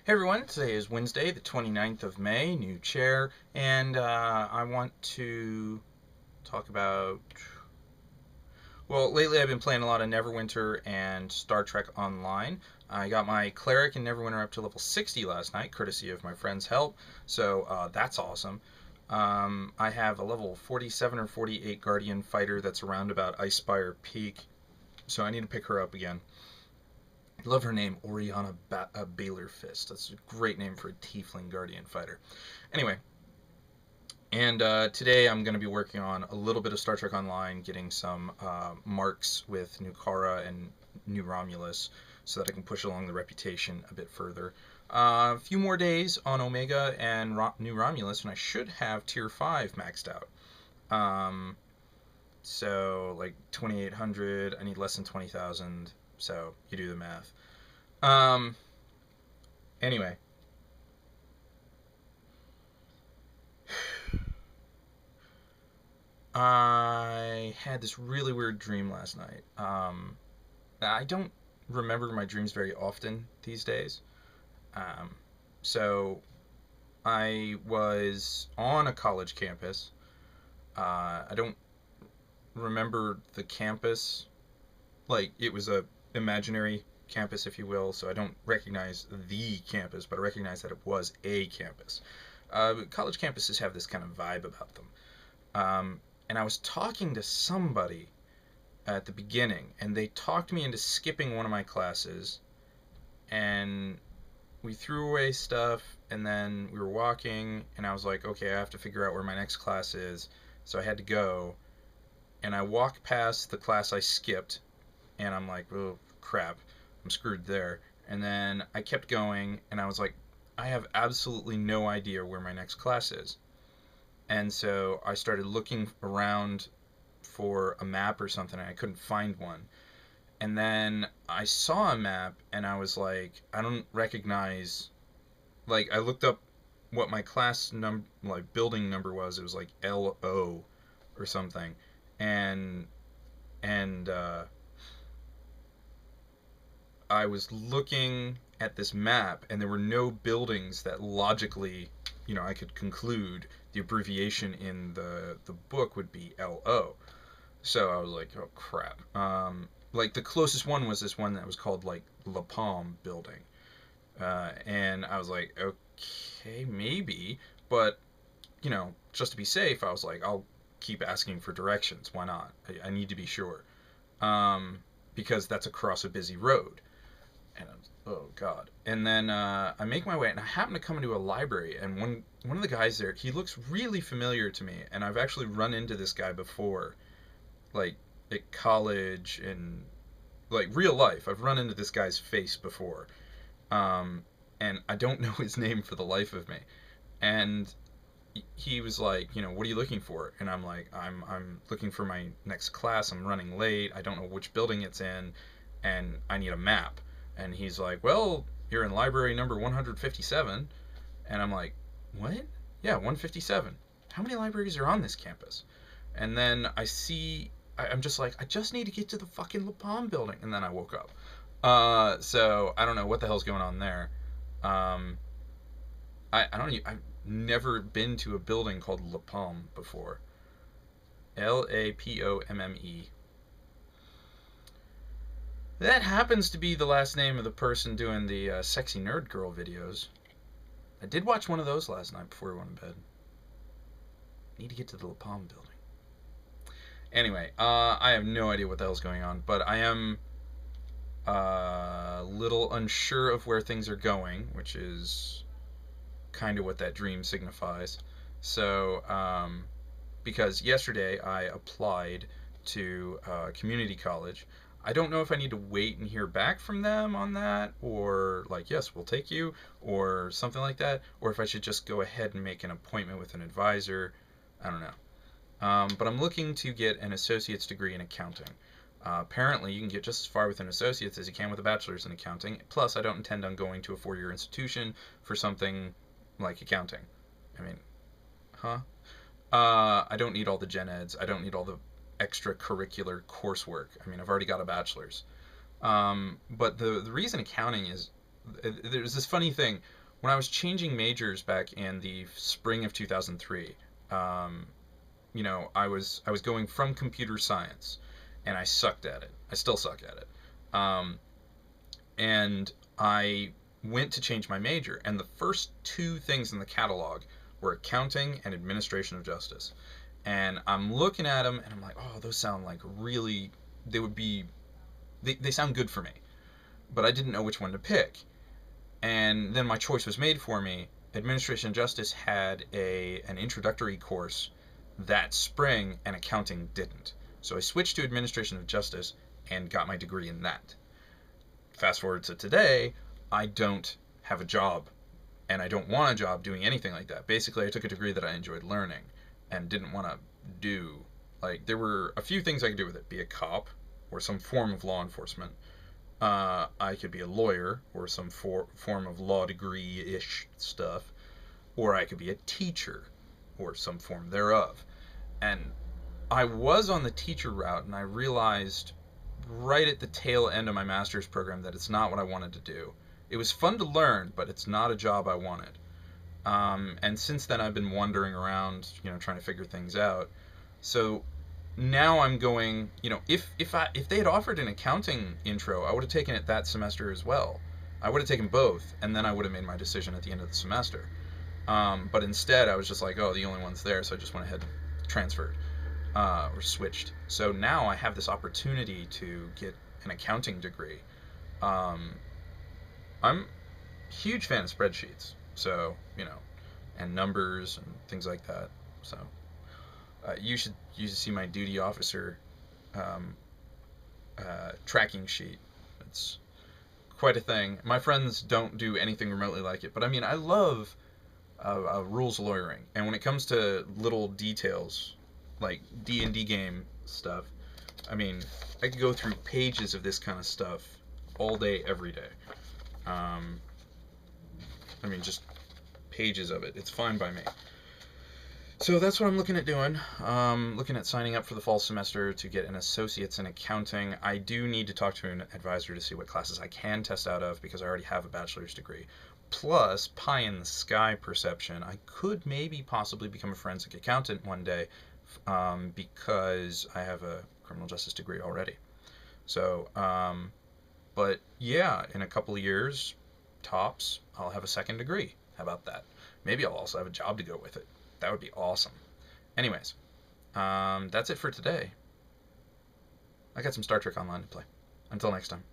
Hey everyone, today is Wednesday, the 29th of May, new chair, and I want to talk about. Well, lately I've been playing a lot of Neverwinter and Star Trek Online. I got my cleric in Neverwinter up to level 60 last night, courtesy of my friend's help, so that's awesome. I have a level 47 or 48 Guardian fighter that's around about Icespire Peak, so I need to pick her up again. I love her name, Oriana Baylor Fist. That's a great name for a Tiefling Guardian fighter. Anyway, and today I'm going to be working on a little bit of Star Trek Online, getting some marks with New Kara and New Romulus so that I can push along the reputation a bit further. A few more days on Omega and New Romulus, and I should have Tier 5 maxed out. So, like 2,800, I need less than 20,000, so you do the math. Um, anyway, I had this really weird dream last night. I don't remember my dreams very often these days. Um, so I was on a college campus. I don't remember the campus, like it was a imaginary campus, if you will. So I don't recognize the campus, but I recognize that it was a campus. College campuses have this kind of vibe about them. And I was talking to somebody at the beginning, and they talked me into skipping one of my classes, and we threw away stuff, and then we were walking, and I was like, okay, I have to figure out where my next class is, so I had to go, and I walked past the class I skipped, and I'm like, oh, crap, I'm screwed there, and then I kept going, and I was like, I have absolutely no idea where my next class is. And so I started looking around for a map or something, and I couldn't find one. And then I saw a map, and I was like, I don't recognize. Like, I looked up what my class like building number was. It was like LO or something, and and I was looking at this map, and there were no buildings that logically, I could conclude the abbreviation in the book would be LO. So I was like, oh crap. Like the closest one was this one that was called like La Palm Building, and I was like, okay, maybe, but just to be safe, I was like, I'll keep asking for directions. Why not? I need to be sure, because that's across a busy road. And I was, oh god. And then I make my way, and I happen to come into a library, and one of the guys there, he looks really familiar to me, and I've actually run into this guy before, like at college and like real life. I've run into this guy's face before, um, and I don't know his name for the life of me. And he was like, what are you looking for? And I'm like, I'm looking for my next class. I'm running late. I don't know which building it's in, and I need a map. And he's like, well, you're in library number 157. And I'm like, what? Yeah, 157. How many libraries are on this campus? And then I'm just like, I just need to get to the fucking La Palm building. And then I woke up. So I don't know what the hell's going on there. Um, I don't even, I've never been to a building called La Palm before. Lapomme. That happens to be the last name of the person doing the sexy nerd girl videos. I did watch one of those last night before we went to bed. Need to get to the La Palm building. Anyway, I have no idea what the hell's going on, but I am a little unsure of where things are going, which is kind of what that dream signifies. So, because yesterday I applied to community college. I don't know if I need to wait and hear back from them on that, or like, yes, we'll take you, or something like that, or if I should just go ahead and make an appointment with an advisor. I don't know. But I'm looking to get an associate's degree in accounting. Apparently, you can get just as far with an associate's as you can with a bachelor's in accounting. Plus, I don't intend on going to a four-year institution for something like accounting. I mean, huh? I don't need all the gen eds. I don't need all the extracurricular coursework. I mean, I've already got a bachelor's. But the reason accounting is there's this funny thing. When I was changing majors back in the spring of 2003, um, I was going from computer science, and I sucked at it. I still suck at it. Um, and I went to change my major, and the first two things in the catalog were accounting and administration of justice. And I'm looking at them, and I'm like, oh, those sound like really, they would be, they sound good for me. But I didn't know which one to pick. And then my choice was made for me. Administration of justice had an introductory course that spring, and accounting didn't. So I switched to administration of justice and got my degree in that. Fast forward to today, I don't have a job, and I don't want a job doing anything like that. Basically, I took a degree that I enjoyed learning and didn't want to do. Like, there were a few things I could do with it: be a cop or some form of law enforcement. I could be a lawyer or some form of law degree-ish stuff, or I could be a teacher or some form thereof. And I was on the teacher route, and I realized right at the tail end of my master's program that it's not what I wanted to do. It was fun to learn, but it's not a job I wanted. And since then, I've been wandering around, trying to figure things out. So now I'm going, if they had offered an accounting intro, I would have taken it that semester as well. I would have taken both, and then I would have made my decision at the end of the semester. But instead, I was just like, oh, the only one's there, so I just went ahead and transferred, or switched. So now I have this opportunity to get an accounting degree. Um, I'm a huge fan of spreadsheets, so, and numbers and things like that. So you should see my duty officer um, tracking sheet. It's quite a thing. My friends don't do anything remotely like it, but I mean, I love rules lawyering, and when it comes to little details like D&D game stuff, I mean, I could go through pages of this kind of stuff all day, every day. Um, I mean, just pages of it. It's fine by me. So that's what I'm looking at doing. Looking at signing up for the fall semester to get an associate's in accounting. I do need to talk to an advisor to see what classes I can test out of, because I already have a bachelor's degree. Plus, pie in the sky perception, I could maybe possibly become a forensic accountant one day, because I have a criminal justice degree already. So, but yeah, in a couple of years, tops, I'll have a second degree. How about that? Maybe I'll also have a job to go with it. That would be awesome. Anyways, that's it for today. I got some Star Trek Online to play. Until next time.